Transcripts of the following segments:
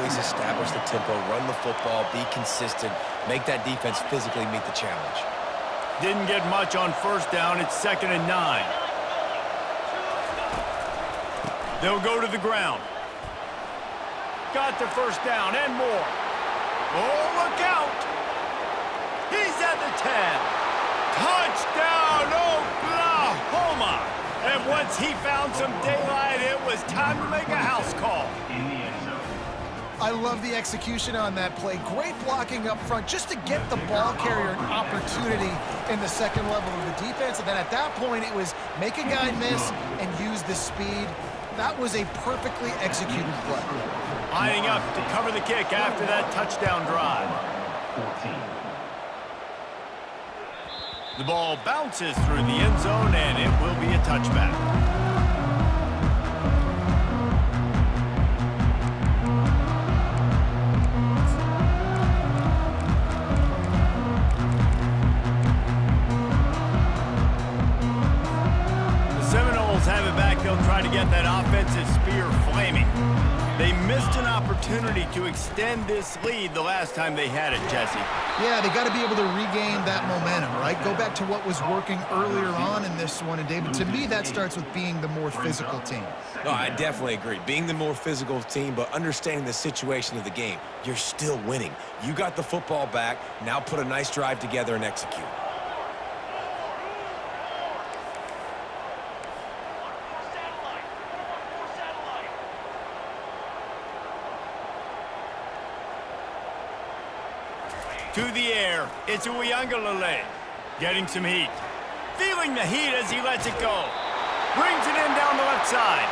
always establish the tempo, run the football, be consistent, make that defense physically meet the challenge. Didn't get much on first down. It's 2nd and 9. They'll go to the ground. Got the first down and more. Oh, look out! He's at the 10. Touchdown, Oklahoma! And once he found some daylight, it was time to make a house call. I love the execution on that play. Great blocking up front just to get the ball carrier an opportunity in the second level of the defense. And then at that point, it was make a guy miss and use the speed. That was a perfectly executed play. Lining up to cover the kick after that touchdown drive. 14. The ball bounces through the end zone, and it will be a touchback. The Seminoles have it back. They'll try to get that offensive spear flaming. They missed an opportunity to extend this lead the last time they had it, Jesse. Yeah, they got to be able to regain that momentum, right? Go back to what was working earlier on in this one. And, David, to me, that starts with being the more physical team. No, I definitely agree. Being the more physical team, but understanding the situation of the game. You're still winning. You got the football back. Now put a nice drive together and execute. To the air, it's Uiagalelei, getting some heat. Feeling the heat as he lets it go. Brings it in down the left side.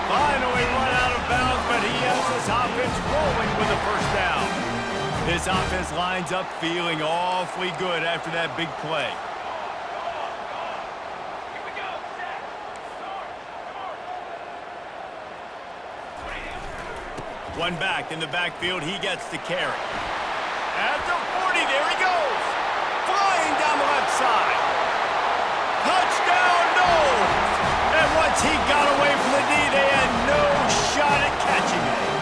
Finally run out of bounds, but he has this offense rolling with a first down. This offense lines up feeling awfully good after that big play. One back in the backfield, he gets the carry. At the 40, there he goes. Flying down the left side. Touchdown, no! And once he got away from the D, they had no shot at catching it.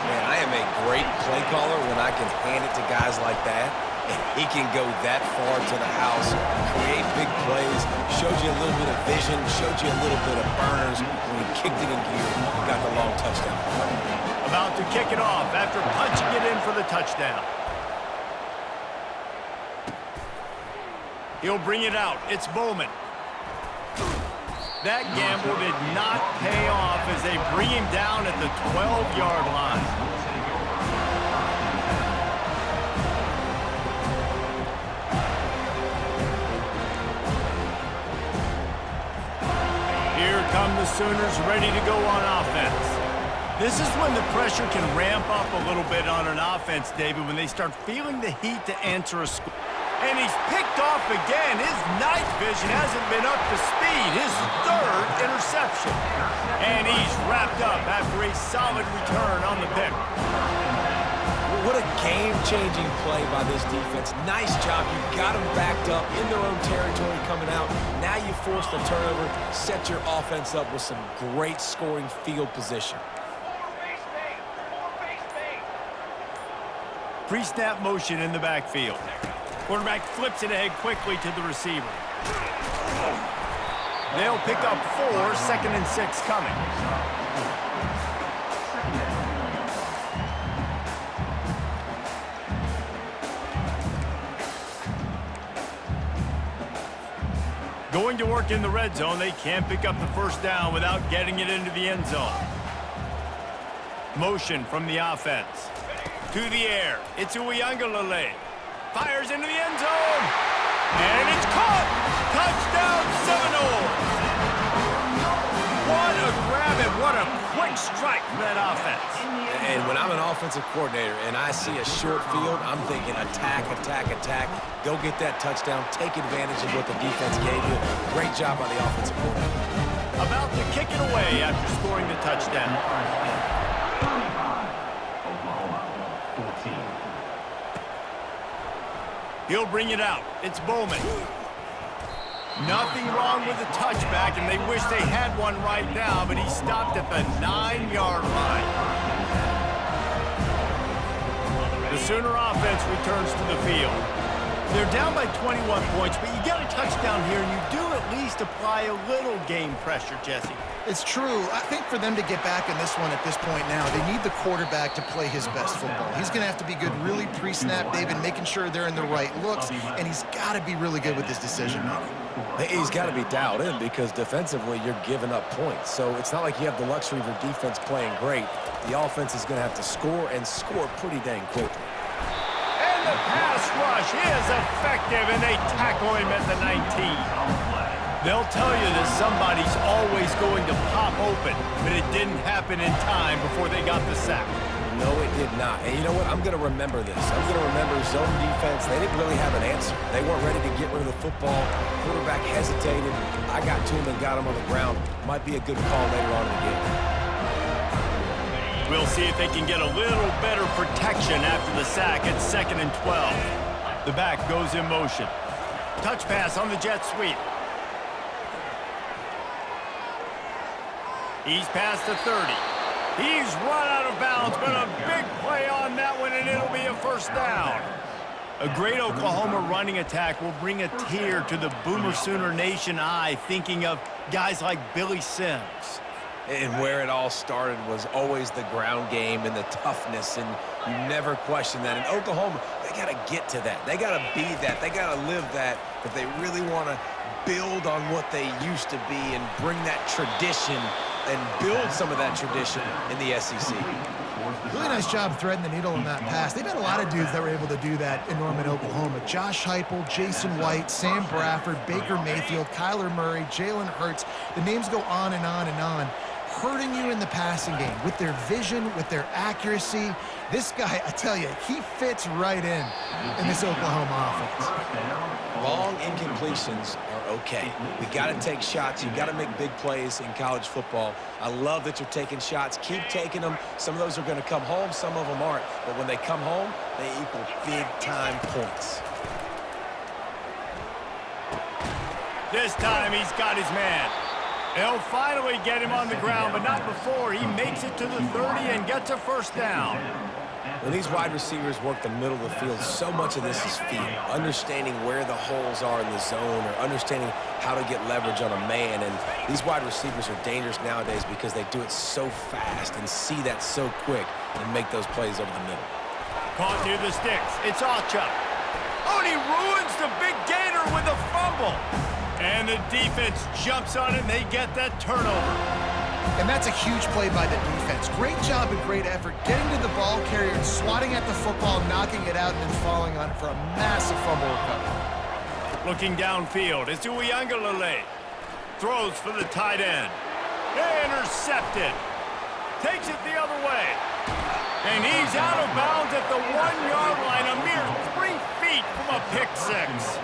Man, I am a great play caller when I can hand it to guys like that. And he can go that far to the house, create big plays, showed you a little bit of vision, showed you a little bit of burners when he kicked it in gear and got the long touchdown. About to kick it off after punching it in for the touchdown. He'll bring it out. It's Bowman. That gamble did not pay off as they bring him down at the 12-yard line. Here come the Sooners ready to go on offense. This is when the pressure can ramp up a little bit on an offense, David, when they start feeling the heat to answer a score. And he's picked off again. His night vision hasn't been up to speed. His third interception. And he's wrapped up after a solid return on the pick. What a game-changing play by this defense. Nice job. You got them backed up in their own territory coming out. Now you force the turnover, set your offense up with some great scoring field position. Pre-snap motion in the backfield. Quarterback flips it ahead quickly to the receiver. They'll pick up 4, 2nd and 6 coming. Going to work in the red zone, they can't pick up the first down without getting it into the end zone. Motion from the offense. To the air, it's Uiagalelei. Fires into the end zone. And it's caught. Touchdown, Seminoles. What a grab and what a quick strike from that offense. And when I'm an offensive coordinator and I see a short field, I'm thinking attack, attack, attack. Go get that touchdown. Take advantage of what the defense gave you. Great job by the offensive coordinator. About to kick it away after scoring the touchdown. He'll bring it out. It's Bowman. Nothing wrong with the touchback, and they wish they had one right now, but he stopped at the 9-yard line. Sooner offense returns to the field. They're down by 21 points, but you get a touchdown here, and you do at least apply a little game pressure, Jesse. It's true. I think for them to get back in this one at this point now, they need the quarterback to play his best football. He's going to have to be good really pre-snap, David, making sure they're in the right looks, and he's got to be really good with his decision-making. He's got to be dialed in because defensively you're giving up points. So it's not like you have the luxury of your defense playing great. The offense is going to have to score and score pretty dang quickly. And the pass rush is effective, and they tackle him at the 19. They'll tell you that somebody's always going to pop open, but it didn't happen in time before they got the sack. No, it did not. And you know what? I'm going to remember this. I'm going to remember zone defense. They didn't really have an answer. They weren't ready to get rid of the football. Quarterback hesitated. I got to him and got him on the ground. Might be a good call later on in the game. We'll see if they can get a little better protection after the sack at 2nd and 12. The back goes in motion. Touch pass on the jet sweep. He's past the 30. He's run out of bounds, but a big play on that one, and it'll be a first down. A great Oklahoma running attack will bring a tear to the Boomer Sooner Nation eye, thinking of guys like Billy Sims. And where it all started was always the ground game and the toughness, and you never question that. In Oklahoma, they got to get to that. They got to be that. They got to live that if they really want to build on what they used to be and bring that tradition and build some of that tradition in the SEC. Really nice job threading the needle on that pass. They've had a lot of dudes that were able to do that in Norman, Oklahoma. Josh Heupel, Jason White, Sam Bradford, Baker Mayfield, Kyler Murray, Jalen Hurts. The names go on and on and on. Hurting you in the passing game with their vision, with their accuracy. This guy, I tell you, he fits right in this Oklahoma offense. Long incompletions are okay. We got to take shots. You got to make big plays in college football. I love that you're taking shots. Keep taking them. Some of those are going to come home. Some of them aren't. But when they come home, they equal big-time points. This time he's got his man. They'll finally get him on the ground, but not before he makes it to the 30 and gets a first down. When these wide receivers work the middle of the field, so much of this is feel. Understanding where the holes are in the zone or understanding how to get leverage on a man. And these wide receivers are dangerous nowadays because they do it so fast and see that so quick and make those plays over the middle. Caught near the sticks. It's Ocha. Oh, and he ruins the big gator with a fumble. And the defense jumps on it, and they get that turnover. And that's a huge play by the defense. Great job and great effort getting to the ball carrier and swatting at the football, knocking it out, and then falling on it for a massive fumble recovery. Looking downfield, it's Uiagalelei. Throws for the tight end. Intercepted. Takes it the other way. And he's out of bounds at the 1-yard line, a mere 3 feet from a pick six.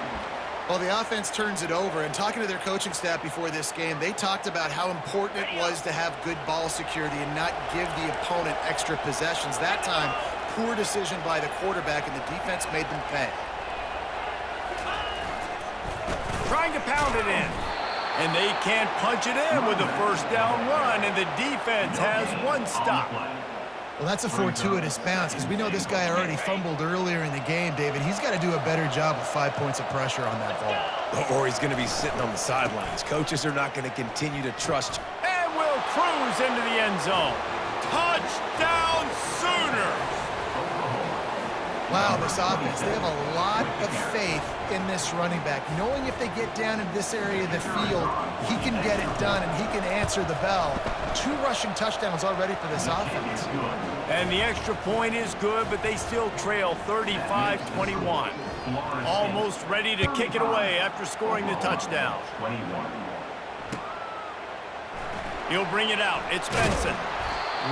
Well, the offense turns it over, and talking to their coaching staff before this game, they talked about how important it was to have good ball security and not give the opponent extra possessions. That time, poor decision by the quarterback, and the defense made them pay. Trying to pound it in. And they can't punch it in with a first down run, and the defense has one stop. Well, that's a fortuitous bounce because we know this guy already fumbled earlier in the game, David. He's got to do a better job with 5 points of pressure on that ball. Or he's going to be sitting on the sidelines. Coaches are not going to continue to trust. And will cruise into the end zone. Touchdown Sooners! Wow, this offense, they have a lot of faith in this running back, knowing if they get down in this area of the field, he can get it done and he can answer the bell. 2 rushing touchdowns already for this offense. And the extra point is good, but they still trail 35-21. Almost ready to kick it away after scoring the touchdown. He'll bring it out. It's Benson.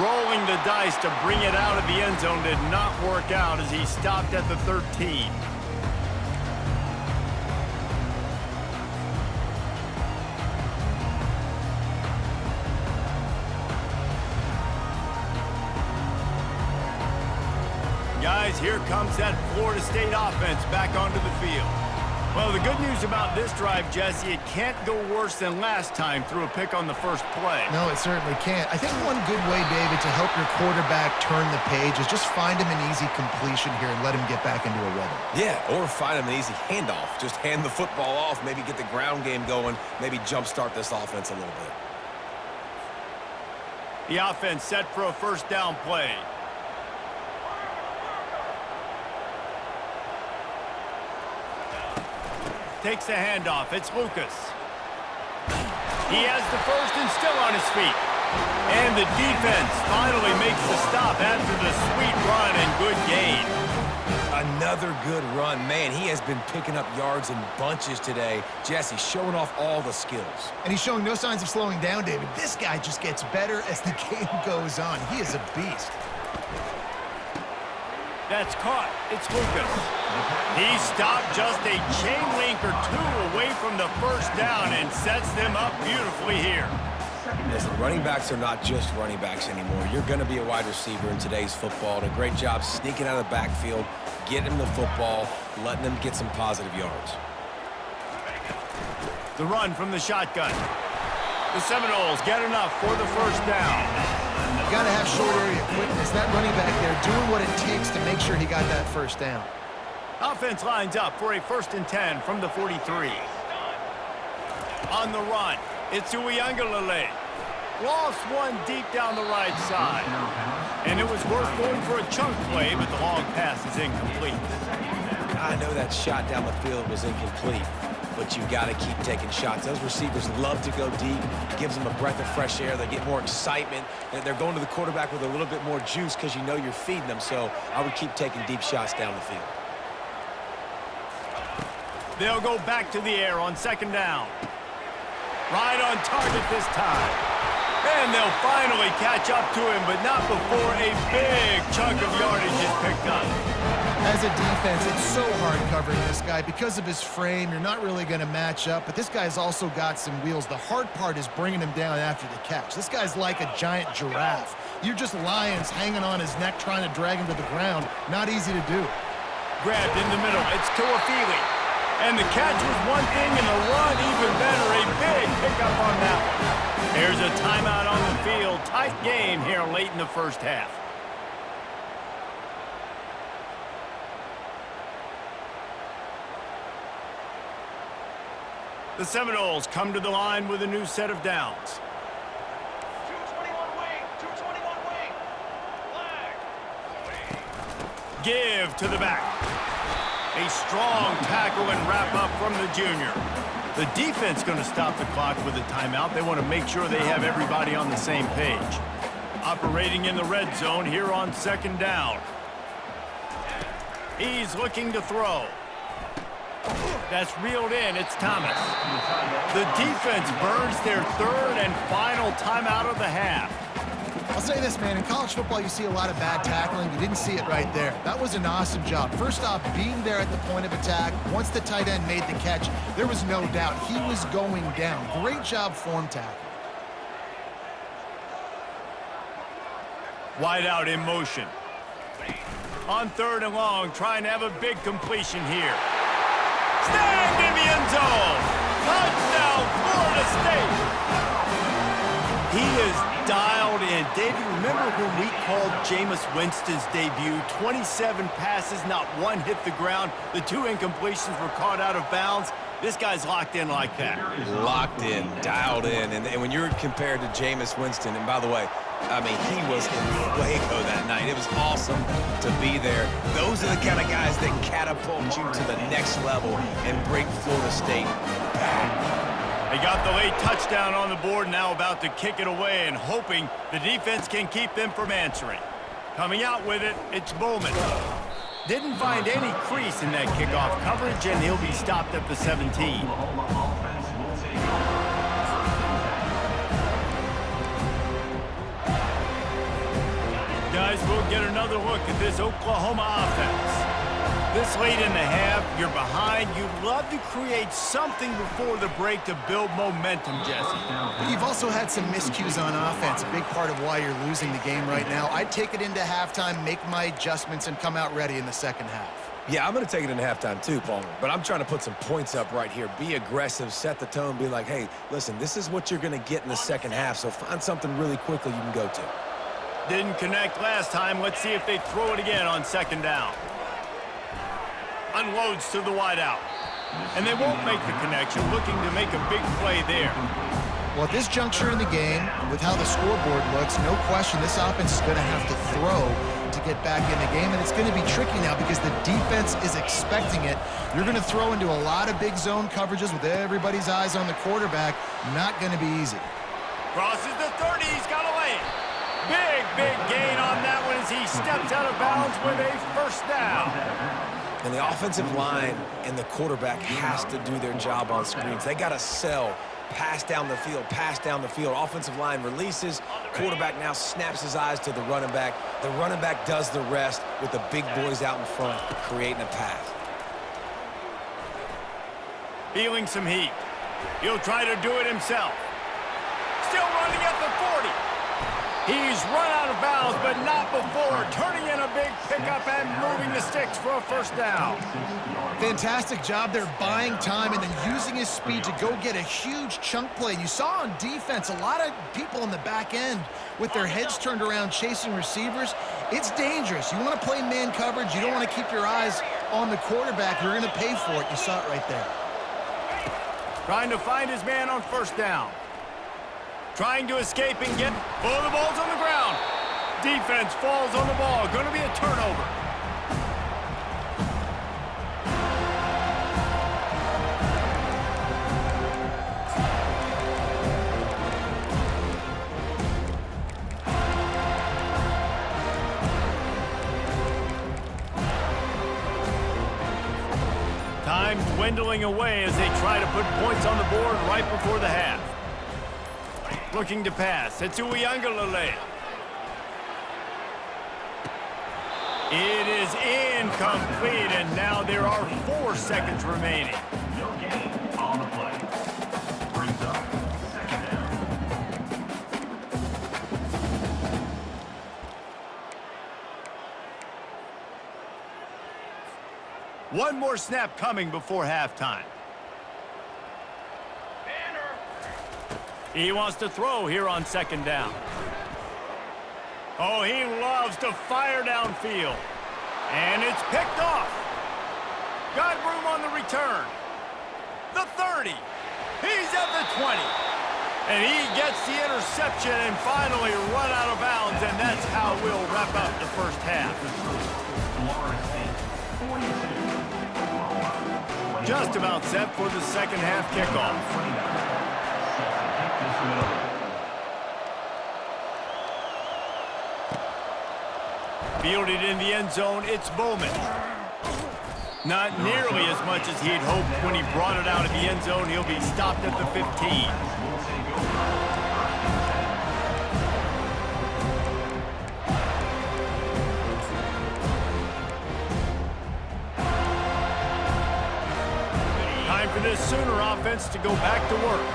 Rolling the dice to bring it out of the end zone did not work out as he stopped at the 13. Guys, here comes that Florida State offense back onto the field. Well, the good news about this drive, Jesse, it can't go worse than last time through a pick on the first play. No, it certainly can't. I think one good way, David, to help your quarterback turn the page is just find him an easy completion here and let him get back into a rhythm. Yeah, or find him an easy handoff. Just hand the football off, maybe get the ground game going, maybe jumpstart this offense a little bit. The offense set for a first down play. Takes the handoff. It's Lucas. He has the first and still on his feet. And the defense finally makes the stop after the sweet run and good gain. Another good run. Man, he has been picking up yards in bunches today. Jesse showing off all the skills. And he's showing no signs of slowing down, David. This guy just gets better as the game goes on. He is a beast. That's caught. It's Lucas. He stopped just a chain link or two away from the first down and sets them up beautifully here. Listen, running backs are not just running backs anymore. You're going to be a wide receiver in today's football. And a great job sneaking out of the backfield, getting them the football, letting them get some positive yards. The run from the shotgun. The Seminoles get enough for the first down. Got to have short area quickness. That running back there doing what it takes to make sure he got that first down. Offense lines up for a 1st and 10 from the 43. On the run, it's Uiagalelei. Lost one deep down the right side. And it was worth going for a chunk play, but the long pass is incomplete. I know that shot down the field was incomplete, but you got to keep taking shots. Those receivers love to go deep. Gives them a breath of fresh air. They get more excitement. They're going to the quarterback with a little bit more juice because you know you're feeding them. So I would keep taking deep shots down the field. They'll go back to the air on 2nd down. Right on target this time. And they'll finally catch up to him, but not before a big chunk of yardage is picked up. As a defense, it's so hard covering this guy. Because of his frame, you're not really going to match up, but this guy's also got some wheels. The hard part is bringing him down after the catch. This guy's like a giant giraffe. You're just lions hanging on his neck trying to drag him to the ground. Not easy to do. Grabbed in the middle. It's Tuafili. And the catch was one thing, and the run even better. A big pickup on that one. There's a timeout on the field. Tight game here late in the first half. The Seminoles come to the line with a new set of downs. 221 wing, 221 wing. Flag. Give to the back. A strong tackle and wrap up from the junior. The defense going to stop the clock with a timeout. They want to make sure they have everybody on the same page. Operating in the red zone here on 2nd down. He's looking to throw. That's reeled in. It's Thomas. The defense burns their 3rd and final timeout of the half. I'll say this, man. In college football, you see a lot of bad tackling. You didn't see it right there. That was an awesome job. First off, being there at the point of attack. Once the tight end made the catch, there was no doubt he was going down. Great job form tackle. Wide out in motion. On 3rd and long, trying to have a big completion here. Snagged in the end zone. Touchdown, Florida State. He is dialed in. David, remember when we called Jameis Winston's debut? 27 passes, not one hit the ground. The 2 incompletions were caught out of bounds. This guy's locked in like that. Locked in, dialed in. And when you're compared to Jameis Winston, and by the way, I mean, he was in Waco that night. It was awesome to be there. Those are the kind of guys that catapult you to the next level and bring Florida State back. They got the late touchdown on the board, now about to kick it away and hoping the defense can keep them from answering. Coming out with it, it's Bowman. Didn't find any crease in that kickoff coverage, and he'll be stopped at the 17. Guys, we'll get another look at this Oklahoma offense. This late in the half, you're behind. You'd love to create something before the break to build momentum, Jesse. But you've also had some miscues on offense, a big part of why you're losing the game right now. I'd take it into halftime, make my adjustments, and come out ready in the second half. Yeah, I'm going to take it in halftime too, Palmer. But I'm trying to put some points up right here. Be aggressive, set the tone, be like, hey, listen, this is what you're going to get in the second half, so find something really quickly you can go to. Didn't connect last time. Let's see if they throw it again on second down. Unloads to the wideout. And they won't make the connection, looking to make a big play there. Well, at this juncture in the game, with how the scoreboard looks, no question this offense is going to have to throw to get back in the game, and it's going to be tricky now because the defense is expecting it. You're going to throw into a lot of big zone coverages with everybody's eyes on the quarterback. Not going to be easy. Crosses the 30. He's got a lane. Big gain on that one as he steps out of bounds with a first down. And the offensive line and the quarterback has to do their job on screens. They got to sell. Pass down the field, pass down the field. Offensive line releases. Quarterback now snaps his eyes to the running back. The running back does the rest with the big boys out in front, creating a path. Feeling some heat. He'll try to do it himself. Still running at the 40. He's run out of bounds, but not before turning in a big pickup and moving the sticks for a first down. Fantastic job there buying time and then using his speed to go get a huge chunk play. You saw on defense a lot of people in the back end with their heads turned around chasing receivers. It's dangerous. You want to play man coverage. You don't want to keep your eyes on the quarterback. You're going to pay for it. You saw it right there. Trying to find his man on first down. Trying to escape and get... Oh, the ball's on the ground. Defense falls on the ball. Going to be a turnover. Time dwindling away as they try to put points on the board right before the half. Looking to pass. It's Uiagalelei. It is incomplete, and now there are 4 seconds remaining. No gain on the play. Brings up second down. One more snap coming before halftime. He wants to throw here on second down. Oh, he loves to fire downfield. And it's picked off. Got room on the return. The 30. He's at the 20. And he gets the interception and finally run out of bounds, and that's how we'll wrap up the first half. Just about set for the second half kickoff. Fielded in the end zone, it's Bowman. Not nearly as much as he had hoped when he brought it out of the end zone. He'll be stopped at the 15. Time for this Sooner offense to go back to work.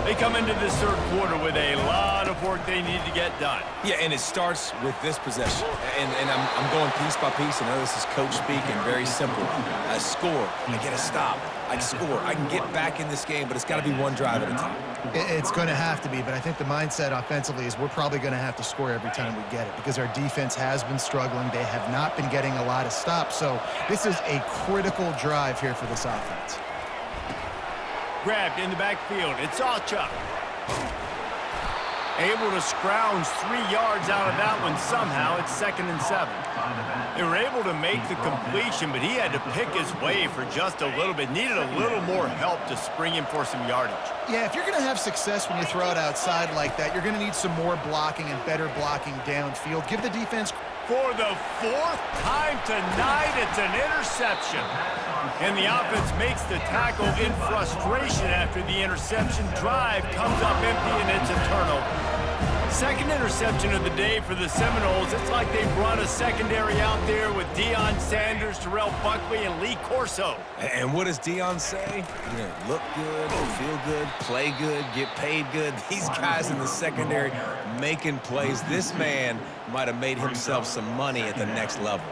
They come into this third quarter with a lot of work they need to get done. Yeah, and it starts with this possession. And I'm going piece by piece. I know this is coach speak and very simple. I score. I get a stop. I score. I can get back in this game, but it's got to be one drive at a time. It's going to have to be, but I think the mindset offensively is we're probably going to have to score every time we get it because our defense has been struggling. They have not been getting a lot of stops. So this is a critical drive here for this offense. Grabbed in the backfield. It's Achuk. Able to scrounge 3 yards out of that one somehow. It's 2nd and 7. They were able to make the completion, but he had to pick his way for just a little bit. Needed a little more help to spring him for some yardage. Yeah, if you're going to have success when you throw it outside like that, you're going to need some more blocking and better blocking downfield. Give the defense... For the 4th time tonight, it's an interception. And the offense makes the tackle in frustration after the interception. Drive comes up empty, and it's a turnover. Second interception of the day for the Seminoles. It's like they've run a secondary out there with Deion Sanders, Terrell Buckley, and Lee Corso. And what does Deion say? You know, look good, feel good, play good, get paid good. These guys in the secondary making plays. This man might have made himself some money at the next level.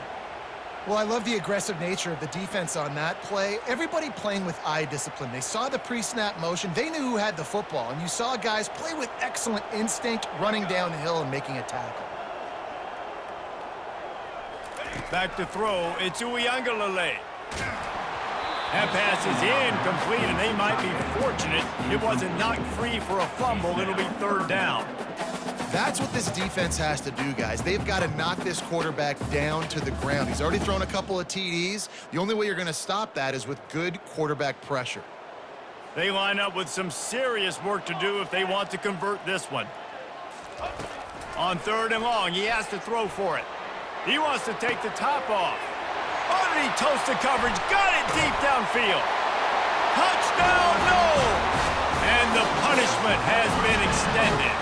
Well, I love the aggressive nature of the defense on that play. Everybody playing with eye discipline. They saw the pre-snap motion. They knew who had the football, and you saw guys play with excellent instinct, running downhill and making a tackle. Back to throw. It's Uiagalelei. That pass is incomplete, and they might be fortunate it wasn't knocked free for a fumble. It'll be third down. That's what this defense has to do, guys. They've got to knock this quarterback down to the ground. He's already thrown a couple of TDs. The only way you're going to stop that is with good quarterback pressure. They line up with some serious work to do if they want to convert this one. On third and long, he has to throw for it. He wants to take the top off. Underneath toasted coverage, got it deep downfield. Touchdown, no! And the punishment has been extended.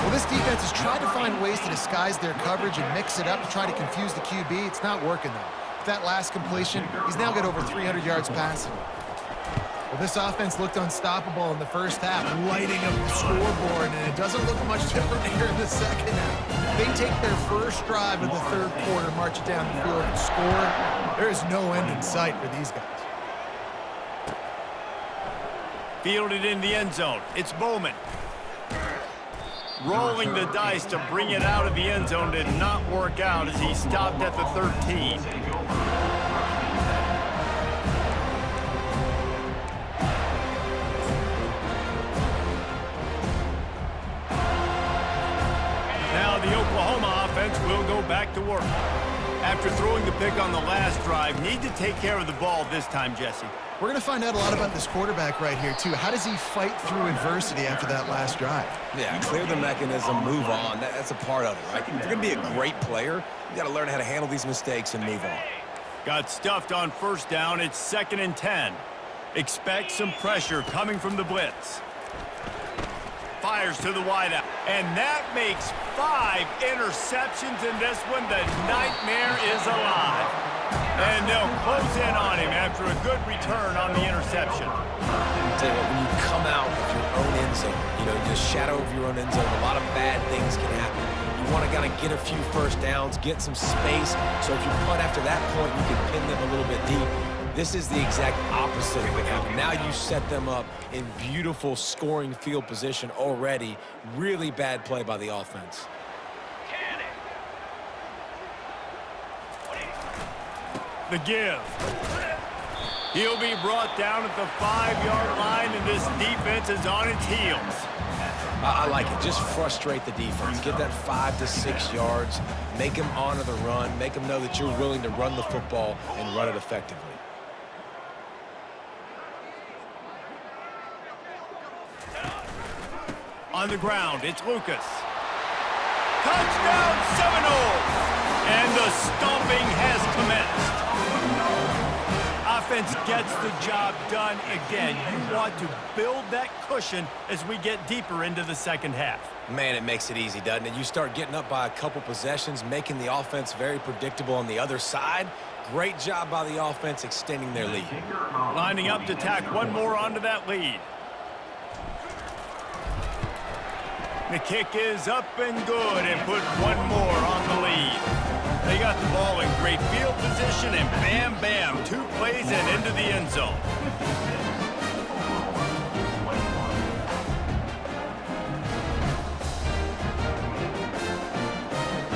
Well, this defense has tried to find ways to disguise their coverage and mix it up to try to confuse the QB. It's not working, though. With that last completion, he's now got over 300 yards passing. Well, this offense looked unstoppable in the first half, lighting up the scoreboard, and it doesn't look much different here in the second half. They take their first drive of the third quarter, march it down the field, and score. There is no end in sight for these guys. Fielded in the end zone. It's Bowman. Rolling the dice to bring it out of the end zone did not work out as he stopped at the 13. Now the Oklahoma offense will go back to work. After throwing the pick on the last drive, need to take care of the ball this time, Jesse. We're going to find out a lot about this quarterback right here, too. How does he fight through adversity after that last drive? Yeah, clear the mechanism, move on. That's a part of it, right? If you're going to be a great player, you got to learn how to handle these mistakes and move on. Got stuffed on first down. It's 2nd and 10. Expect some pressure coming from the blitz. Fires to the wideout. And that makes 5 interceptions in this one. The nightmare is alive. And they'll close in on him after a good return on the interception. I'll tell you what, when you come out of your own end zone, the shadow of your own end zone, a lot of bad things can happen. You want to kind of get a few first downs, get some space, so if you punt after that point, you can pin them a little bit deep. This is the exact opposite of what happened. Now you set them up in beautiful scoring field position already. Really bad play by the offense. The give. He'll be brought down at the 5-yard line, and this defense is on its heels. I like it. Just frustrate the defense. Get that 5 to 6 yards. Make them honor the run. Make them know that you're willing to run the football and run it effectively. On the ground, it's Lucas. Touchdown Seminoles! And the stomping has commenced. Offense gets the job done again. You want to build that cushion as we get deeper into the second half. Man, it makes it easy, doesn't it? You start getting up by a couple possessions, making the offense very predictable on the other side. Great job by the offense extending their lead. Lining up to tack one more onto that lead. The kick is up and good and put one more on the lead. They got the ball in great field position and bam, bam, 2 plays and into the end zone.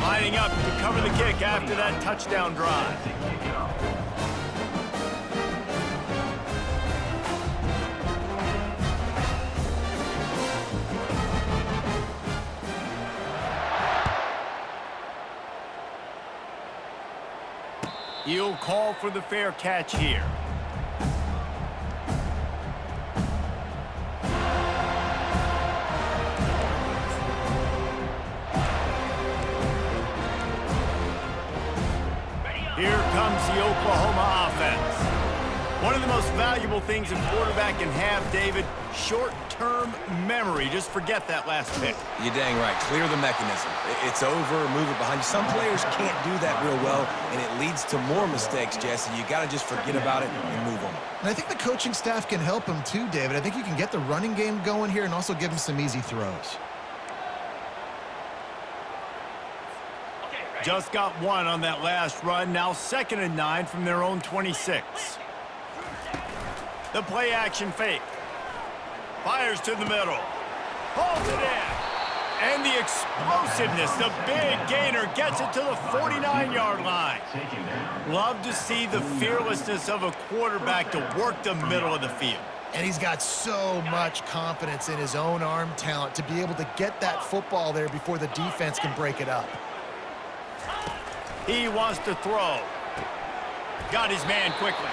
Lining up to cover the kick after that touchdown drive. He'll call for the fair catch here. Here comes the Oklahoma offense. One of the most valuable things a quarterback can have, David, short-term memory. Just forget that last pick. You're dang right. Clear the mechanism. It's over, move it behind you. Some players can't do that real well, and it leads to more mistakes, Jesse. You got to just forget about it and move on. And I think the coaching staff can help him too, David. I think you can get the running game going here and also give him some easy throws. Just got one on that last run. Now 2nd and 9 from their own 26. The play action fake. Fires to the middle. Holds it in. And the explosiveness, the big gainer gets it to the 49-yard line. Love to see the fearlessness of a quarterback to work the middle of the field. And he's got so much confidence in his own arm talent to be able to get that football there before the defense can break it up. He wants to throw. Got his man quickly.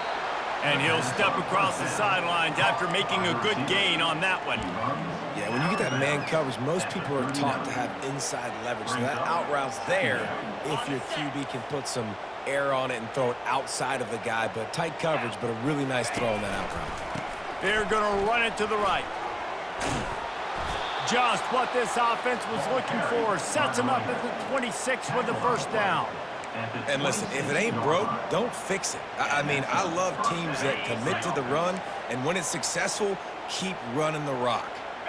And he'll step across the sidelines after making a good gain on that one. Yeah, when you get that man coverage, most people are taught to have inside leverage. So that out route's there if your QB can put some air on it and throw it outside of the guy. But tight coverage, but a really nice throw on that out route. They're going to run it to the right. Just what this offense was looking for. Sets him up at the 26 with the first down. And listen, if it ain't broke, don't fix it. I mean, I love teams that commit to the run, and when it's successful, keep running the rock.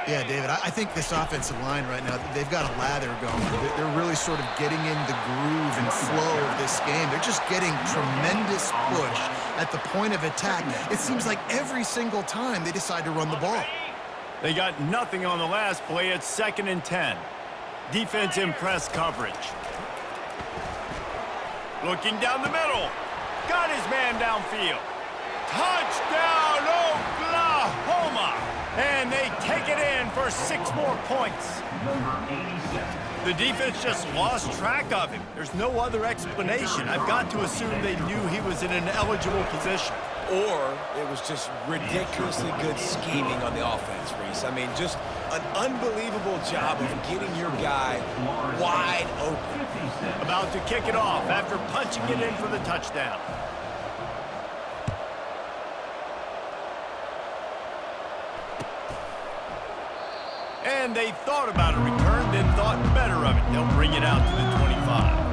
Yeah, David, I think this offensive line right now, they've got a lather going. They're really sort of getting in the groove and flow of this game. They're just getting tremendous push at the point of attack. It seems like every single time they decide to run the ball. They got nothing on the last play. It's 2nd and 10. Defense in press coverage. Looking down the middle. Got his man downfield. Touchdown, Oklahoma! And they take it in for 6 more points. The defense just lost track of him. There's no other explanation. I've got to assume they knew he was in an eligible position. Or it was just ridiculously good scheming on the offense, Reese. I mean, just an unbelievable job of getting your guy wide open. About to kick it off after punching it in for the touchdown. And they thought about a return, then thought better of it. They'll bring it out to the 25.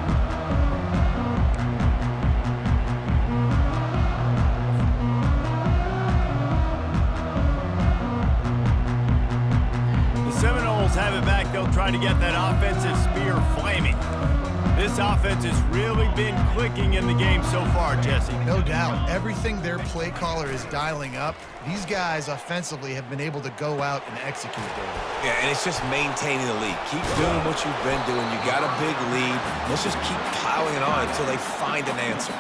Seminoles have it back. They'll try to get that offensive spear flaming. This offense has really been clicking in the game so far, Jesse. No doubt. Everything their play caller is dialing up, these guys offensively have been able to go out and execute there. Yeah, and it's just maintaining the lead. Keep doing what you've been doing. You got a big lead. Let's just keep piling it on until they find an answer.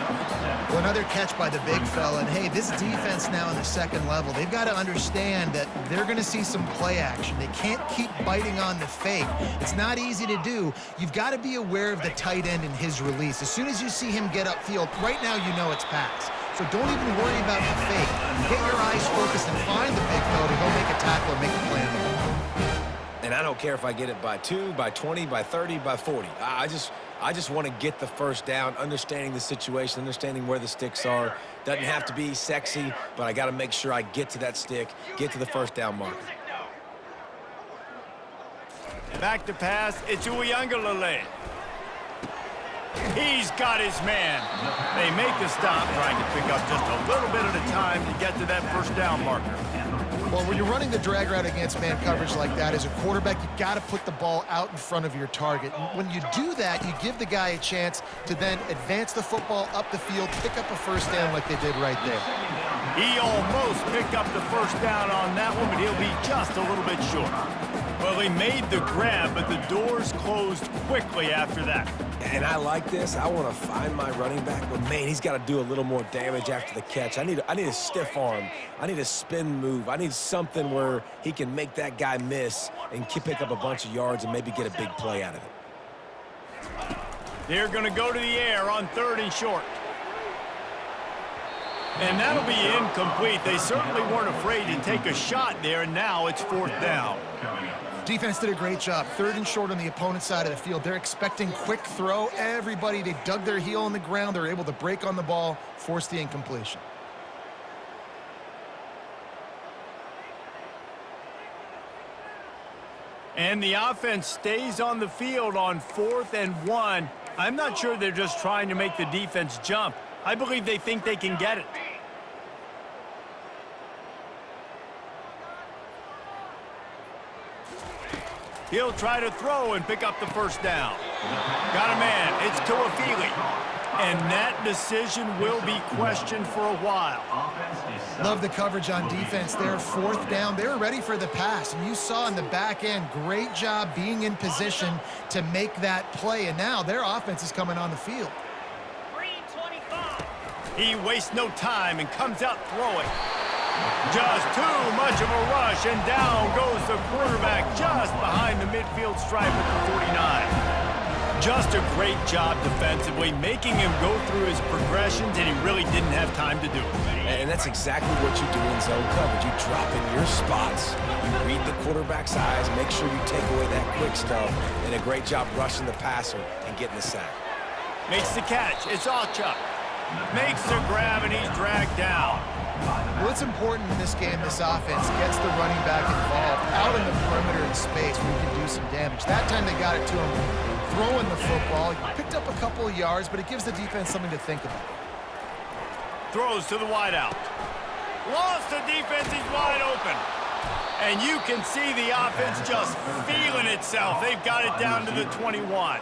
Well, another catch by the big fella. And, hey, this defense now in the 2nd level, they've got to understand that they're going to see some play action. They can't keep biting on the fake. It's not easy to do. You've got to be aware of the tight end and his release. As soon as you see him get upfield, right now you know it's pass. So don't even worry about the fake. Get your eyes focused and find the big fella to go make a tackle or make a play on the ball. And I don't care if I get it by 2, by 20, by 30, by 40. I just want to get the first down, understanding the situation, understanding where the sticks are. Doesn't have to be sexy, but I got to make sure I get to that stick, get to the first down marker. Back to pass. It's Uiagalelei. He's got his man. They make the stop, trying to pick up just a little bit at a time to get to that first down marker. Well, when you're running the drag route against man coverage like that, as a quarterback, you got to put the ball out in front of your target. And when you do that, you give the guy a chance to then advance the football up the field, pick up a first down like they did right there. He almost picked up the first down on that one, but he'll be just a little bit short. Well, he made the grab, but the doors closed quickly after that. And I like this. I want to find my running back, but, man, he's got to do a little more damage after the catch. I need a stiff arm. I need a spin move. I need something where he can make that guy miss and pick up a bunch of yards and maybe get a big play out of it. They're going to go to the air on 3rd and short. And that'll be incomplete. They certainly weren't afraid to take a shot there, and now it's 4th down. Defense did a great job. 3rd and short on the opponent's side of the field. They're expecting quick throw. Everybody, they dug their heel in the ground. They're able to break on the ball, force the incompletion. And the offense stays on the field on 4th and 1. I'm not sure they're just trying to make the defense jump. I believe they think they can get it. He'll try to throw and pick up the first down. Got a man. It's Tuafili. And that decision will be questioned for a while. Love the coverage on defense there. 4th down. They were ready for the pass. And you saw in the back end, great job being in position to make that play. And now their offense is coming on the field. He wastes no time and comes out throwing. Just too much of a rush, and down goes the quarterback just behind the midfield stripe at the 49. Just a great job defensively, making him go through his progressions, and he really didn't have time to do it. And that's exactly what you do in zone coverage. You drop in your spots, you read the quarterback's eyes, make sure you take away that quick stuff, and a great job rushing the passer and getting the sack. Makes the catch. It's Achuk. Makes the grab, and he's dragged down. Well, it's important in this game, this offense gets the running back involved out in the perimeter in space where he can do some damage. That time they got it to him throwing the football. He picked up a couple of yards, but it gives the defense something to think about. Throws to the wideout. Lost the defense. He's wide open. And you can see the offense just feeling itself. They've got it down to the 21.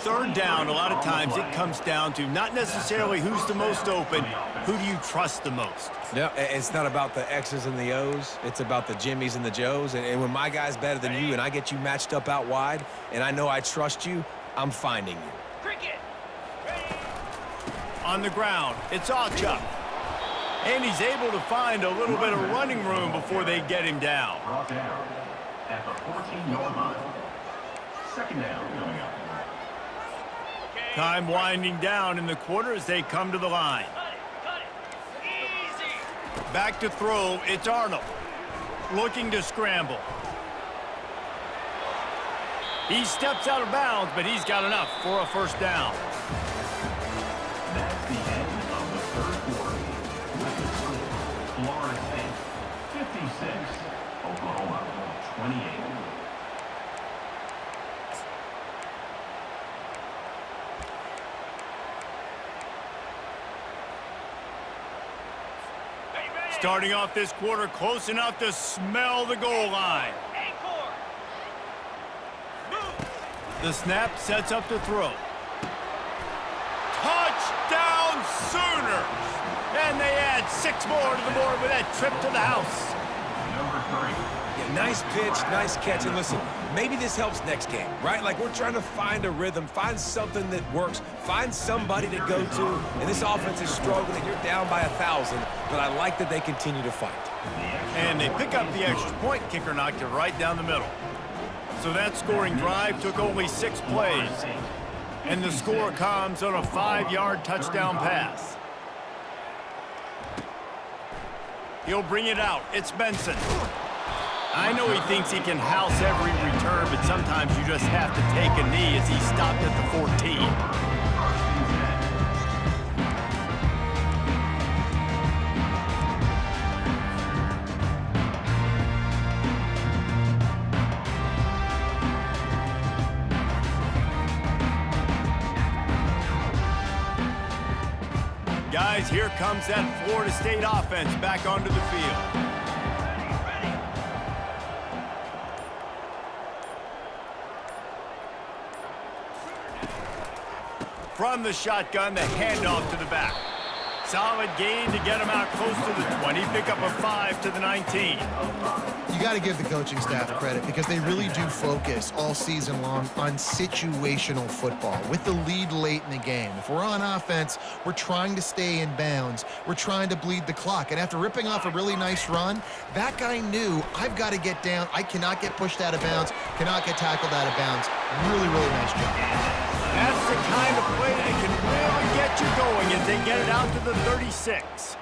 3rd down, a lot of times it comes down to not necessarily who's the most open, who do you trust the most? Yeah, it's not about the X's and the O's. It's about the Jimmys and the Joes. And when my guy's better than you and I get you matched up out wide and I know I trust you, I'm finding you. Cricket. On the ground, it's Achuk. And he's able to find a little bit of running room before they get him down. Brought down at the 14-yard line. 2nd down coming up. Time winding down in the quarter as they come to the line. Back to throw, it's Arnold. Looking to scramble. He steps out of bounds, but he's got enough for a 1st down. That's the end of the 3rd quarter. With the score, Florida State 56, Oklahoma 28. Starting off this quarter close enough to smell the goal line. The snap sets up to throw. Touchdown Sooners! And they add 6 more to the board with that trip to the house. Number 3. Yeah, nice pitch, nice catch. And listen, maybe this helps next game, right? Like we're trying to find a rhythm, find something that works, find somebody to go to. And this offense is struggling. You're down by 1,000, but I like that they continue to fight. And they pick up the extra point. Kicker knocked it right down the middle. So that scoring drive took only 6 plays. And the score comes on a 5-yard touchdown pass. He'll bring it out. It's Benson. I know he thinks he can house every return, but sometimes you just have to take a knee as he stopped at the 14. Guys, here comes that Florida State offense back onto the field. From the shotgun, the handoff to the back. Solid gain to get him out close to the 20. Pick up a 5 to the 19. You got to give the coaching staff credit because they really do focus all season long on situational football with the lead late in the game. If we're on offense, we're trying to stay in bounds. We're trying to bleed the clock. And after ripping off a really nice run, that guy knew, I've got to get down. I cannot get pushed out of bounds, cannot get tackled out of bounds. Really, really nice job. That's the kind of play that can really get you going as they get it out to the 36.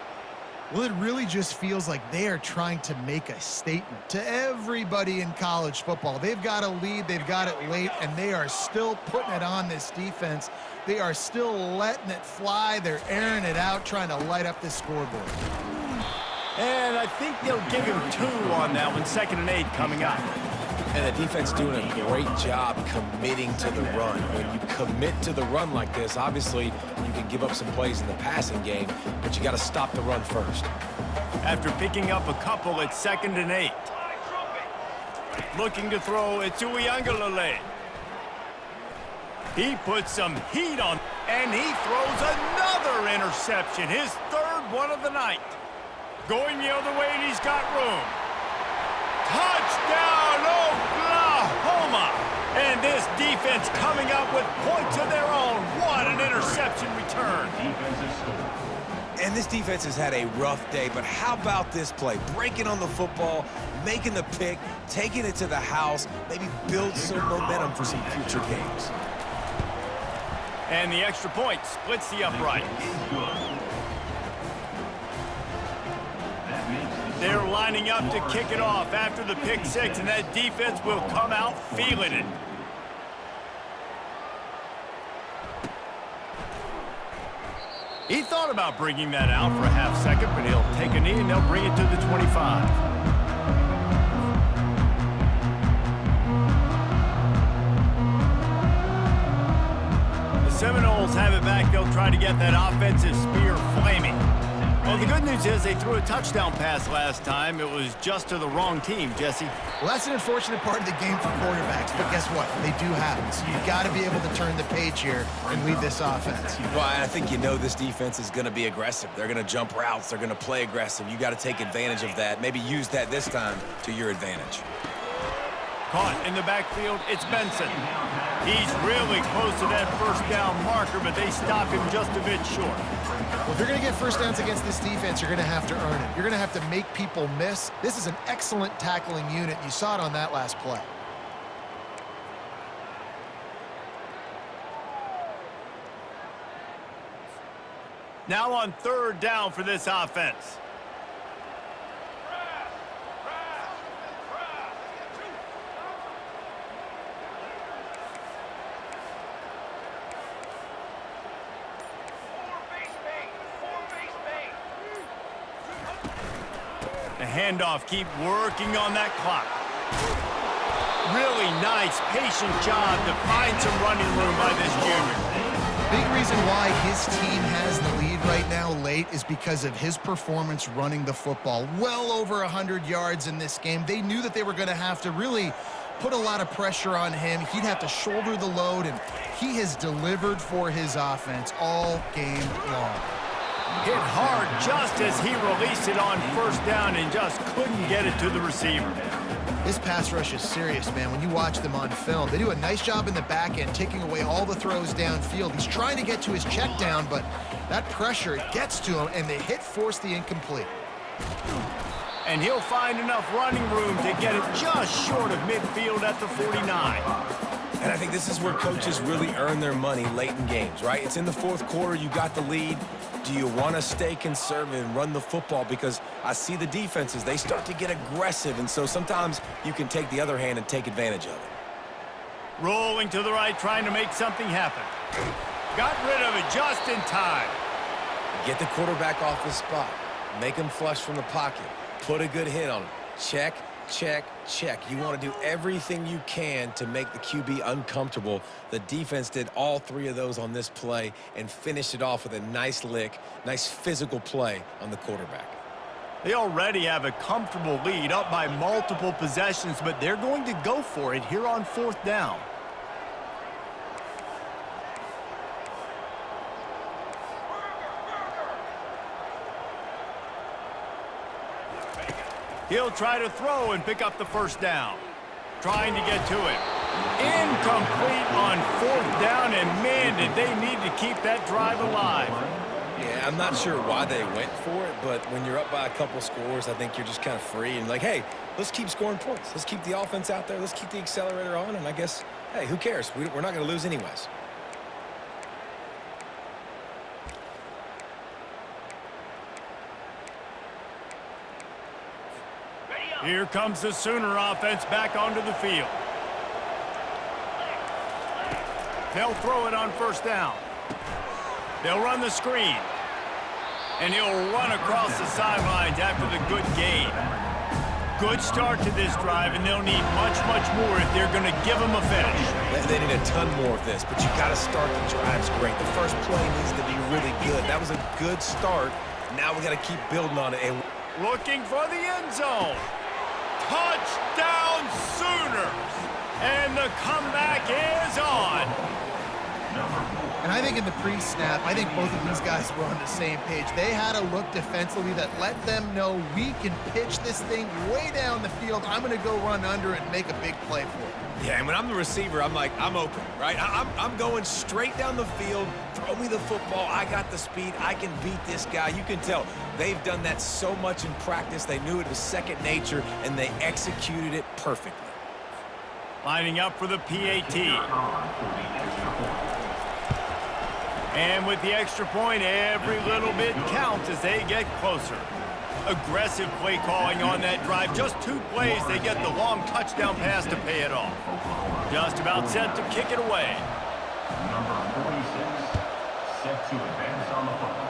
Well, it really just feels like they are trying to make a statement to everybody in college football. They've got a lead, they've got it late, and they are still putting it on this defense. They are still letting it fly. They're airing it out, trying to light up this scoreboard. And I think they'll give him 2 on that one, 2nd and 8 coming up. And the defense doing a great job committing to the run. When you commit to the run like this, obviously you can give up some plays in the passing game, but you got to stop the run first. After picking up a couple, it's 2nd and 8. Looking to throw, it's Uiagalelei. He puts some heat on, and he throws another interception, his third one of the night. Going the other way, and he's got room. Touchdown, Oklahoma! And this defense coming up with points of their own. What an interception return. And this defense has had a rough day, but how about this play? Breaking on the football, making the pick, taking it to the house, maybe build some momentum for some future games. And the extra point splits the upright. They're lining up to kick it off after the pick six, and that defense will come out feeling it. He thought about bringing that out for a half second, but he'll take a knee and they'll bring it to the 25. The Seminoles have it back. They'll try to get that offensive spear flaming. Well, the good news is they threw a touchdown pass last time. It was just to the wrong team, Jesse. Well, that's an unfortunate part of the game for quarterbacks, but guess what? They do happen. So you've got to be able to turn the page here and lead this offense. Well, I think you know this defense is going to be aggressive. They're going to jump routes. They're going to play aggressive. You got to take advantage of that. Maybe use that this time to your advantage. Caught in the backfield, it's Benson. He's really close to that first down marker, but they stop him just a bit short. Well, if you're going to get first downs against this defense, you're going to have to earn it. You're going to have to make people miss. This is an excellent tackling unit. You saw it on that last play. Now on third down for this offense. The handoff, keep working on that clock. Really nice, patient job to find some running room by this junior. Big reason why his team has the lead right now late is because of his performance running the football. Well over 100 yards in this game. They knew that they were going to have to really put a lot of pressure on him. He'd have to shoulder the load, and he has delivered for his offense all game long. Hit hard just as he released it on first down and just couldn't get it to the receiver. This pass rush is serious, man. When you watch them on film, they do a nice job in the back end, taking away all the throws downfield. He's trying to get to his check down, but that pressure, it gets to him, and the hit forced the incomplete. And he'll find enough running room to get it just short of midfield at the 49. And I think this is where coaches really earn their money late in games, right? It's in the fourth quarter. You got the lead. Do you want to stay conservative and run the football? Because I see the defenses, they start to get aggressive, and so sometimes you can take the other hand and take advantage of it. Rolling to the right, trying to make something happen. Got rid of it just in time. Get the quarterback off his spot. Make him flush from the pocket. Put a good hit on him. Check, check, check. You want to do everything you can to make the QB uncomfortable. The defense did all three of those on this play and finished it off with a nice lick, nice physical play on the quarterback. They already have a comfortable lead, up by multiple possessions, but they're going to go for it here on fourth down. He'll try to throw and pick up the first down. Trying to get to it. Incomplete on fourth down, and man, did they need to keep that drive alive. Yeah, I'm not sure why they went for it, but when you're up by a couple scores, I think you're just kind of free and like, hey, let's keep scoring points. Let's keep the offense out there. Let's keep the accelerator on, and I guess, hey, who cares? We're not going to lose anyways. Here comes the Sooner offense back onto the field. They'll throw it on first down. They'll run the screen. And he'll run across the sidelines after the good gain. Good start to this drive, and they'll need much, much more if they're going to give him a finish. They need a ton more of this, but you got to start the drives great. The first play needs to be really good. That was a good start. Now we got to keep building on it. And looking for the end zone. Touchdown Sooners! And the comeback is on. And I think in the pre-snap, I think both of these guys were on the same page. They had a look defensively that let them know we can pitch this thing way down the field. I'm going to go run under it and make a big play for it. Yeah, and when I'm the receiver, I'm like, I'm open, right? I'm going straight down the field. Throw me the football. I got the speed. I can beat this guy. You can tell they've done that so much in practice. They knew it was second nature, and they executed it perfectly. Lining up for the PAT. And with the extra point, every little bit counts as they get closer. Aggressive play calling on that drive. Just 2 plays, they get the long touchdown pass to pay it off. Just about set to kick it away. Number 46, set to advance on the football.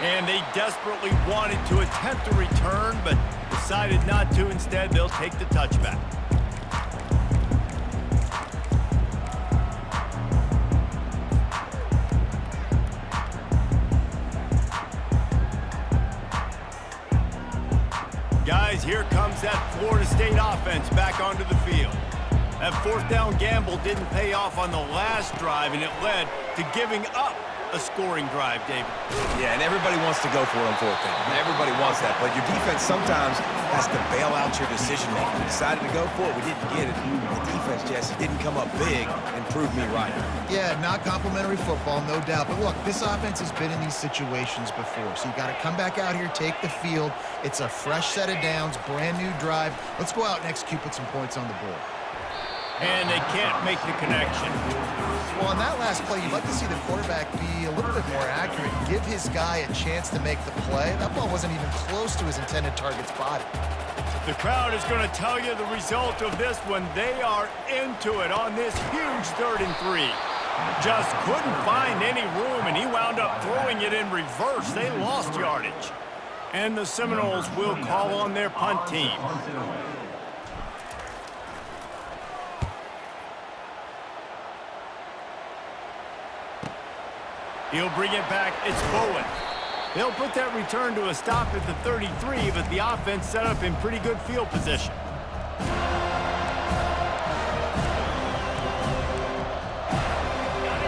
And they desperately wanted to attempt a return, but decided not to. Instead, they'll take the touchback. Guys, here comes that Florida State offense back onto the field. That 4th down gamble didn't pay off on the last drive, and it led to giving up a scoring drive, David. Yeah, and everybody wants to go for it on 4th down. Everybody wants that, but your defense sometimes has to bail out your decision-making. We decided to go for it. We didn't get it. The defense, Jesse, didn't come up big and prove me right. Yeah, not complimentary football, no doubt. But look, this offense has been in these situations before. So you got to come back out here, take the field. It's a fresh set of downs, brand new drive. Let's go out and execute, put some points on the board. And they can't make the connection. Well, on that last play, you'd like to see the quarterback be a little bit more accurate and give his guy a chance to make the play. That ball wasn't even close to his intended target's body. The crowd is going to tell you the result of this one. They are into it on this huge 3rd and 3. Just couldn't find any room, and he wound up throwing it in reverse. They lost yardage. And the Seminoles will call on their punt team. He'll bring it back. It's Bowen. They'll put that return to a stop at the 33, but the offense set up in pretty good field position.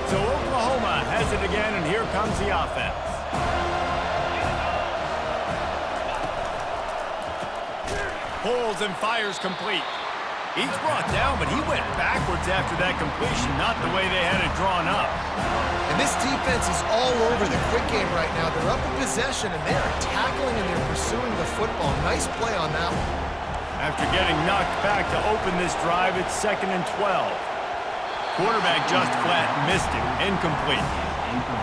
So Oklahoma has it again, and here comes the offense. Pulls and fires complete. He's brought down, but he went backwards after that completion, not the way they had it drawn up. And this defense is all over the quick game right now. They're up in possession, and they're tackling and they're pursuing the football. Nice play on that one. After getting knocked back to open this drive, it's 2nd and 12. Quarterback just flat missed it. Incomplete.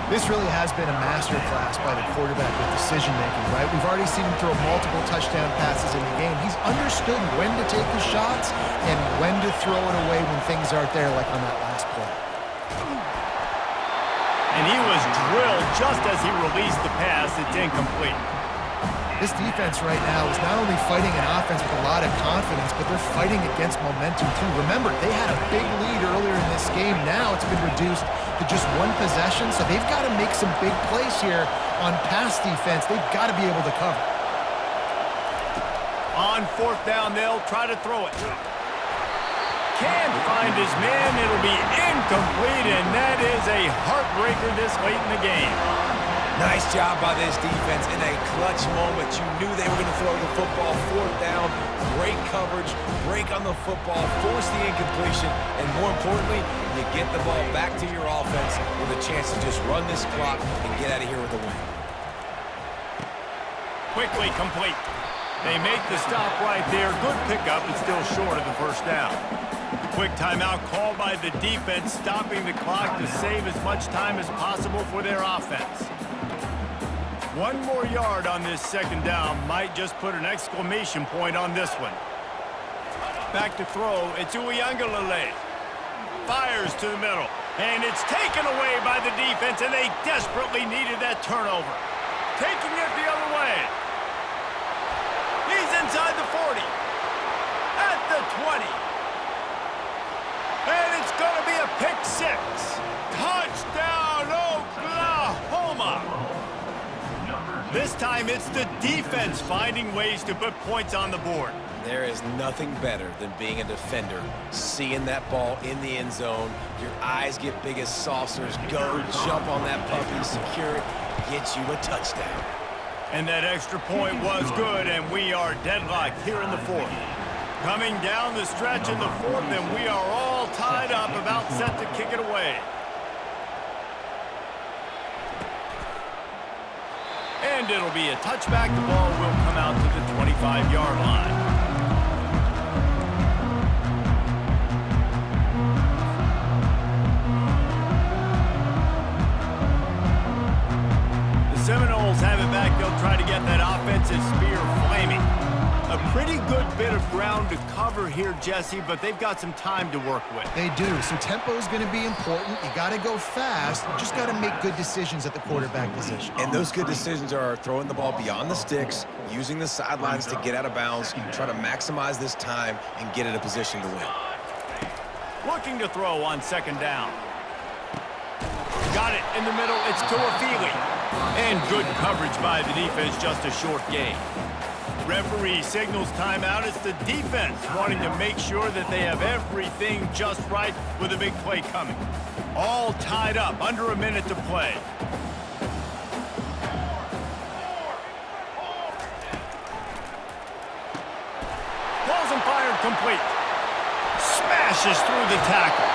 This really has been a masterclass by the quarterback with decision-making, right? We've already seen him throw multiple touchdown passes in the game. He's understood when to take his shots and when to throw it away when things aren't there, like on that last play. And he was drilled just as he released the pass. It's incomplete. This defense right now is not only fighting an offense with a lot of confidence, but they're fighting against momentum too. Remember, they had a big lead earlier in this game. Now it's been reduced to just 1 possession, so they've got to make some big plays here on pass defense. They've got to be able to cover. On 4th down, they'll try to throw it. Can't find his man. It'll be incomplete, and that is a heartbreaker this late in the game. Nice job by this defense in a clutch moment. You knew they were going to throw the football. 4th down, great coverage, break on the football, force the incompletion, and more importantly, you get the ball back to your offense with a chance to just run this clock and get out of here with a win. Quickly complete. They make the stop right there. Good pickup, but still short of the 1st down. Quick timeout called by the defense, stopping the clock to save as much time as possible for their offense. 1 more yard on this 2nd down might just put an exclamation point on this one. Back to throw, it's Uiagalelei. Fires to the middle, and it's taken away by the defense, and they desperately needed that turnover. Taking it the other way. He's inside the 40, at the 20. And it's going to be a pick 6. Touchdown, Oklahoma! This time it's the defense finding ways to put points on the board. There is nothing better than being a defender, seeing that ball in the end zone. Your eyes get big as saucers. Go, jump on that puppy, secure it, get you a touchdown. And that extra point was good, and we are deadlocked here in the fourth. Coming down the stretch in the fourth, and we are all tied up, about set to kick it away. And it'll be a touchback. The ball will come out to the 25-yard line. Seminoles have it back. They'll try to get that offensive spear flaming. A pretty good bit of ground to cover here, Jesse, but they've got some time to work with. They do. So tempo is going to be important. You got to go fast. You just got to make good decisions at the quarterback position. And those good decisions are throwing the ball beyond the sticks, using the sidelines to get out of bounds, try to maximize this time and get in a position to win. Looking to throw on second down. Got it in the middle. It's Tuafili. And good coverage by the defense, just a short gain. Referee signals timeout. It's the defense wanting to make sure that they have everything just right with a big play coming. All tied up, under a minute to play. Balls and fired complete. Smashes through the tackle.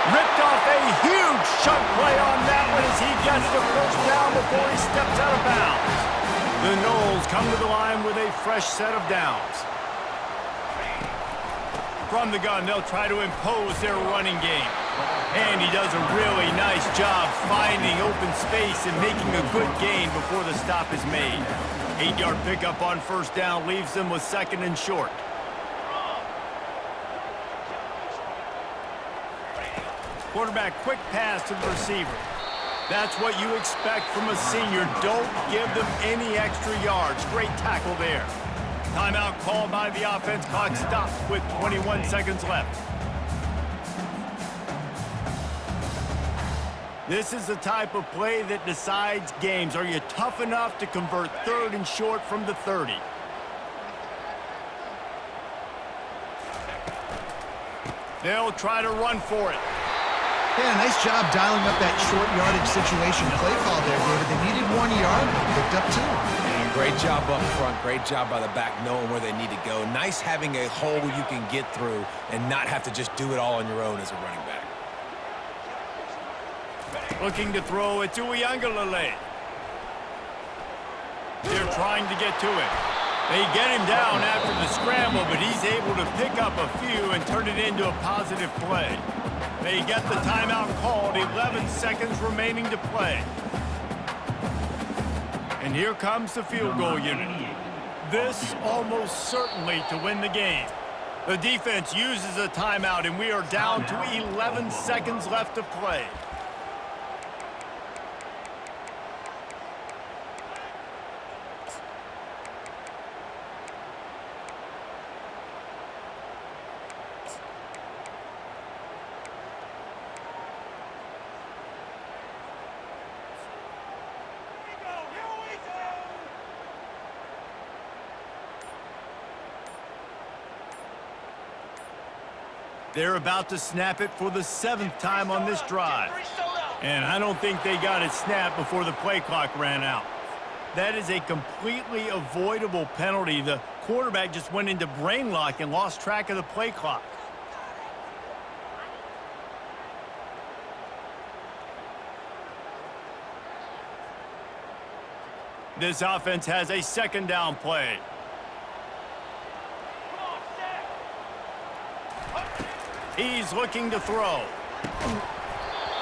Ripped off a huge chunk play on that one as he gets the first down before he steps out of bounds. The Noles come to the line with a fresh set of downs. From the gun, they'll try to impose their running game. And he does a really nice job finding open space and making a good gain before the stop is made. 8-yard pickup on first down leaves them with second and short. Quarterback, quick pass to the receiver. That's what you expect from a senior. Don't give them any extra yards. Great tackle there. Timeout called by the offense. Clock stops with 21 seconds left. This is the type of play that decides games. Are you tough enough to convert third and short from the 30? They'll try to run for it. Yeah, nice job dialing up that short yardage situation play call there, David. They needed 1 yard, they picked up 2. And great job up front. Great job by the back knowing where they need to go. Nice having a hole where you can get through and not have to just do it all on your own as a running back. Looking to throw it to Uiagalelei. They're trying to get to it. They get him down after the scramble, but he's able to pick up a few and turn it into a positive play. They get the timeout called, 11 seconds remaining to play. And here comes the field goal unit. This almost certainly to win the game. The defense uses a timeout, and we are down to 11 seconds left to play. They're about to snap it for the 7th time on this drive. And I don't think they got it snapped before the play clock ran out. That is a completely avoidable penalty. The quarterback just went into brain lock and lost track of the play clock. This offense has a second down play. He's looking to throw.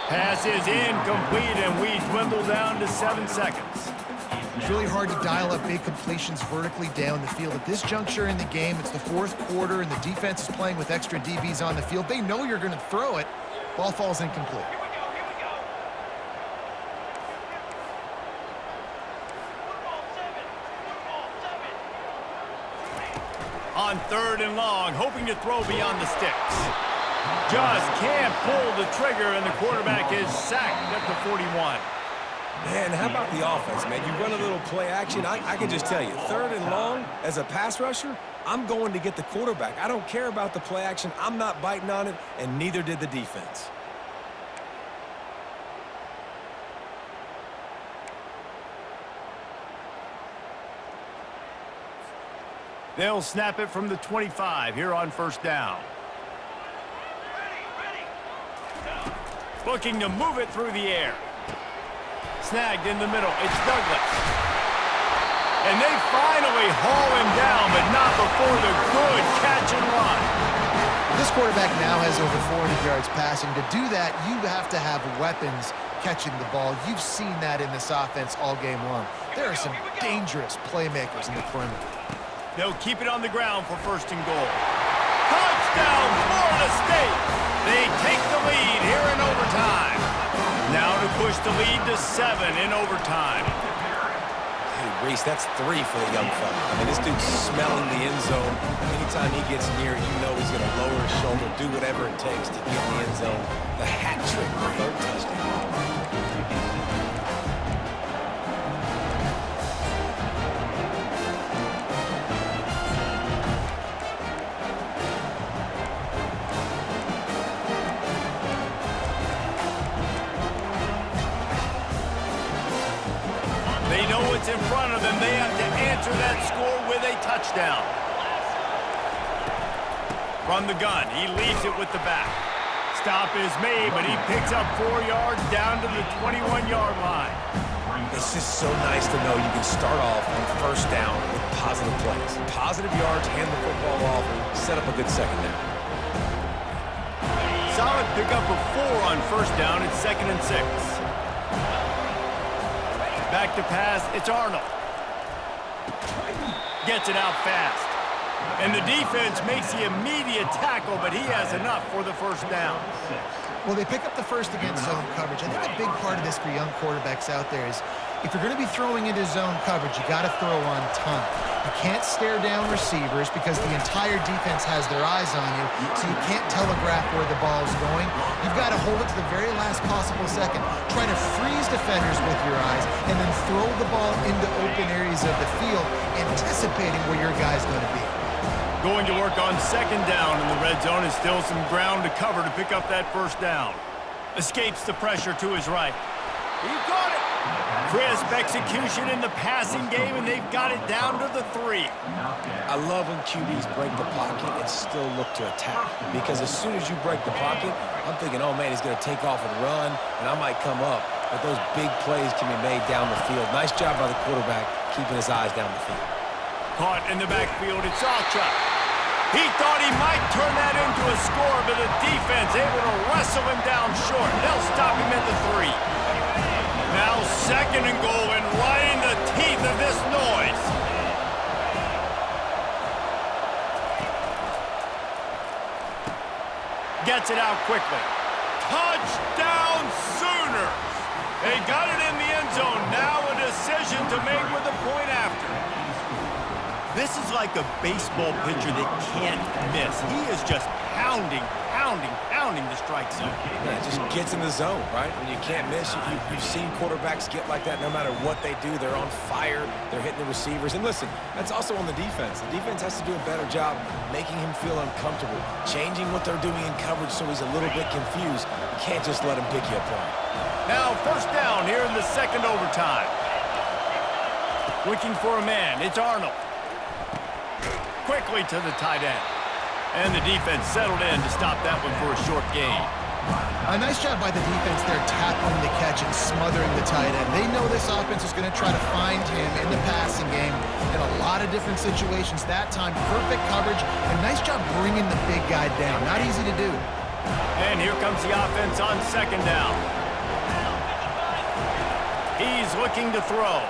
Pass is incomplete, and we dwindle down to 7 seconds. It's really hard to dial up big completions vertically down the field. At this juncture in the game, it's the 4th quarter, and the defense is playing with extra DBs on the field. They know you're going to throw it. Ball falls incomplete. On 3rd and long, hoping to throw beyond the sticks. Just can't pull the trigger, and the quarterback is sacked at the 41. Man, how about the offense, man? You run a little play action. I can just tell you, 3rd and long, as a pass rusher, I'm going to get the quarterback. I don't care about the play action. I'm not biting on it, and neither did the defense. They'll snap it from the 25 here on 1st down. Looking to move it through the air. Snagged in the middle. It's Douglas. And they finally haul him down, but not before the good catch and run. This quarterback now has over 400 yards passing. To do that, you have to have weapons catching the ball. You've seen that in this offense all game long. There are some dangerous playmakers in the perimeter. They'll keep it on the ground for 1st and goal. Touchdown, Florida State! They take the lead here in overtime. Now to push the lead to 7 in overtime. Hey, Reese, that's 3 for the young fella. I mean, this dude's smelling the end zone. Anytime he gets near it, you know he's going to lower his shoulder, do whatever it takes to get in the end zone. The hat trick, the 3rd touchdown. In front of them, they have to answer that score with a touchdown. From the gun, he leaves it with the back. Stop is made, but he picks up 4 yards down to the 21-yard line. It's just so nice to know you can start off on 1st down with positive plays. Positive yards, hand the football off, and set up a good 2nd down. Solid pickup of 4 on 1st down. It's 2nd and 6. Back to pass, it's Arnold. Gets it out fast. And the defense makes the immediate tackle, but he has enough for the 1st down. Well, they pick up the 1st against zone coverage. I think a big part of this for young quarterbacks out there is if you're going to be throwing into zone coverage, you got to throw on time. You can't stare down receivers because the entire defense has their eyes on you, so you can't telegraph where the ball is going. You've got to hold it to the very last possible second. Try to freeze defenders with your eyes and then throw the ball into open areas of the field, anticipating where your guy's going to be. Going to work on 2nd down in the red zone is still some ground to cover to pick up that 1st down. Escapes the pressure to his right. He got it. Crisp execution in the passing game, and they've got it down to the 3. I love when QBs break the pocket and still look to attack. Because as soon as you break the pocket, I'm thinking, oh, man, he's going to take off and run, and I might come up. But those big plays can be made down the field. Nice job by the quarterback keeping his eyes down the field. Caught in the backfield, it's Alchuk. He thought he might turn that into a score, but the defense able to wrestle him down short. They'll stop him at the 3. Now 2nd and goal, and right in the teeth of this noise. Gets it out quickly. Touchdown Sooners! They got it in the end zone. Now a decision to make with a point after. This is like a baseball pitcher that can't miss. He is just pounding the strike zone. Yeah, it just gets in the zone, right? When you can't miss, you've seen quarterbacks get like that no matter what they do. They're on fire. They're hitting the receivers. And listen, that's also on the defense. The defense has to do a better job making him feel uncomfortable, changing what they're doing in coverage so he's a little bit confused. You can't just let him pick you apart. Now 1st down here in the 2nd overtime. Looking for a man. It's Arnold. Quickly to the tight end. And the defense settled in to stop that one for a short gain. A nice job by the defense there tackling the catch and smothering the tight end. They know this offense is going to try to find him in the passing game in a lot of different situations. That time, perfect coverage, and nice job bringing the big guy down. Not easy to do. And here comes the offense on 2nd down. He's looking to throw.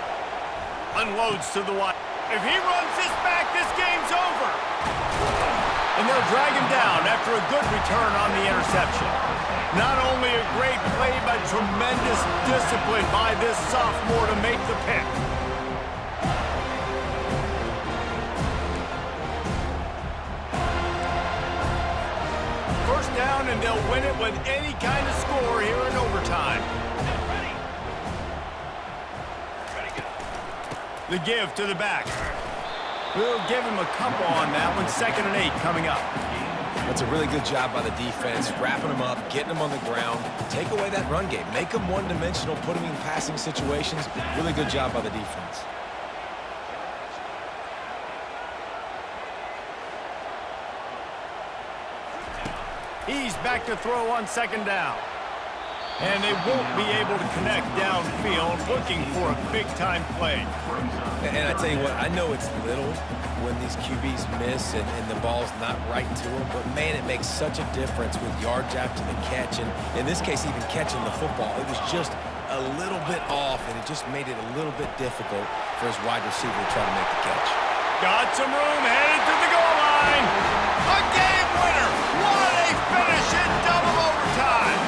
Unloads to the wide. If he runs this back, this game's over. And they'll drag him down after a good return on the interception. Not only a great play, but tremendous discipline by this sophomore to make the pick. First down, and they'll win it with any kind of score here in overtime. The give to the back. We'll give him a couple on that one. 2nd and 8 coming up. That's a really good job by the defense, wrapping them up, getting them on the ground. Take away that run game. Make them one-dimensional, put them in passing situations. Really good job by the defense. He's back to throw on 2nd down. And they won't be able to connect downfield, looking for a big-time play. And I tell you what, I know it's little when these QBs miss and the ball's not right to them, but man, it makes such a difference with yards after the catch, and in this case, even catching the football. It was just a little bit off, and it just made it a little bit difficult for his wide receiver to try to make the catch. Got some room, headed to the goal line. A game winner. What a finish in double overtime.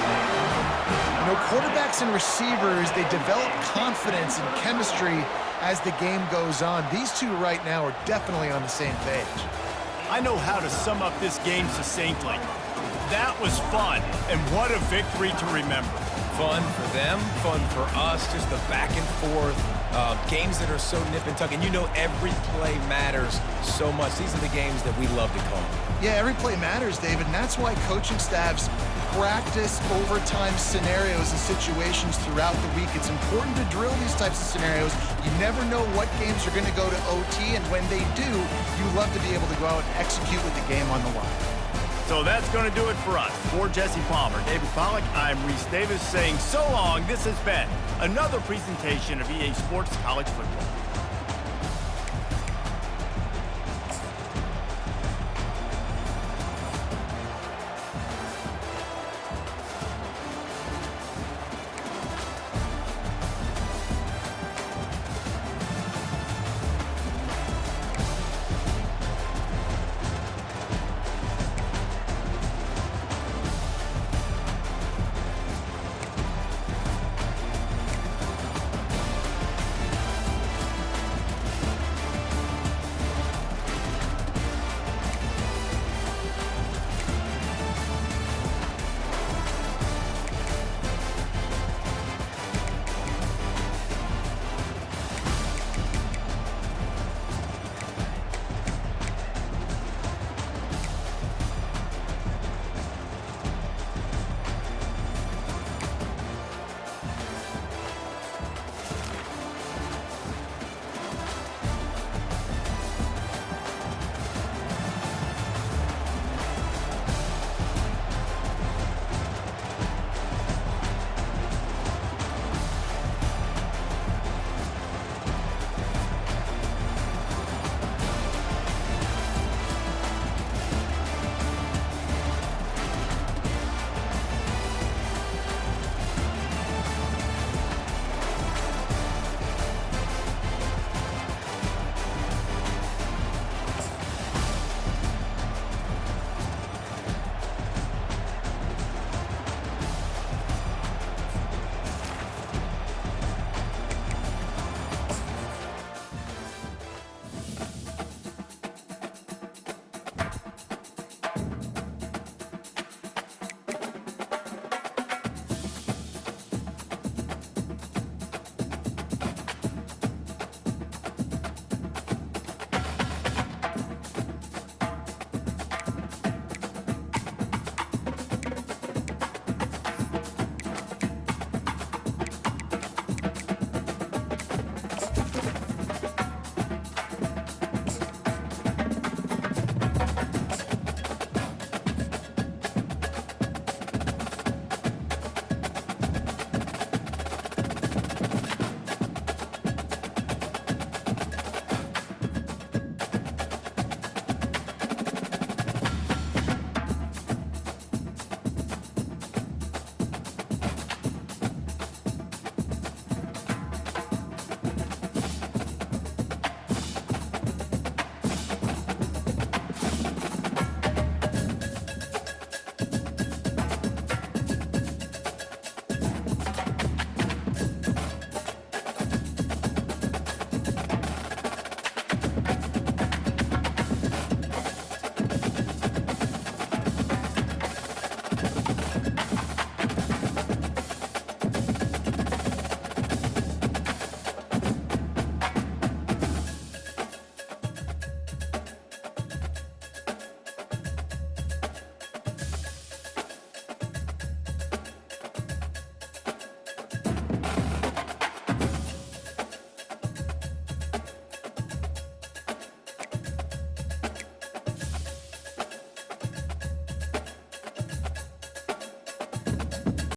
You know, quarterbacks and receivers, they develop confidence and chemistry as the game goes on. These two right now are definitely on the same page. I know how to sum up this game succinctly. That was fun, and what a victory to remember. Fun for them, fun for us, just the back and forth. Games that are so nip and tuck, and you know every play matters so much. These are the games that we love to call. Yeah, every play matters, David, and that's why coaching staffs practice overtime scenarios and situations throughout the week. It's important to drill these types of scenarios. You never know what games are going to go to OT, and when they do, you love to be able to go out and execute with the game on the line. So that's going to do it for us. For Jesse Palmer, David Pollack, I'm Reese Davis saying so long. This has been another presentation of EA Sports College Football.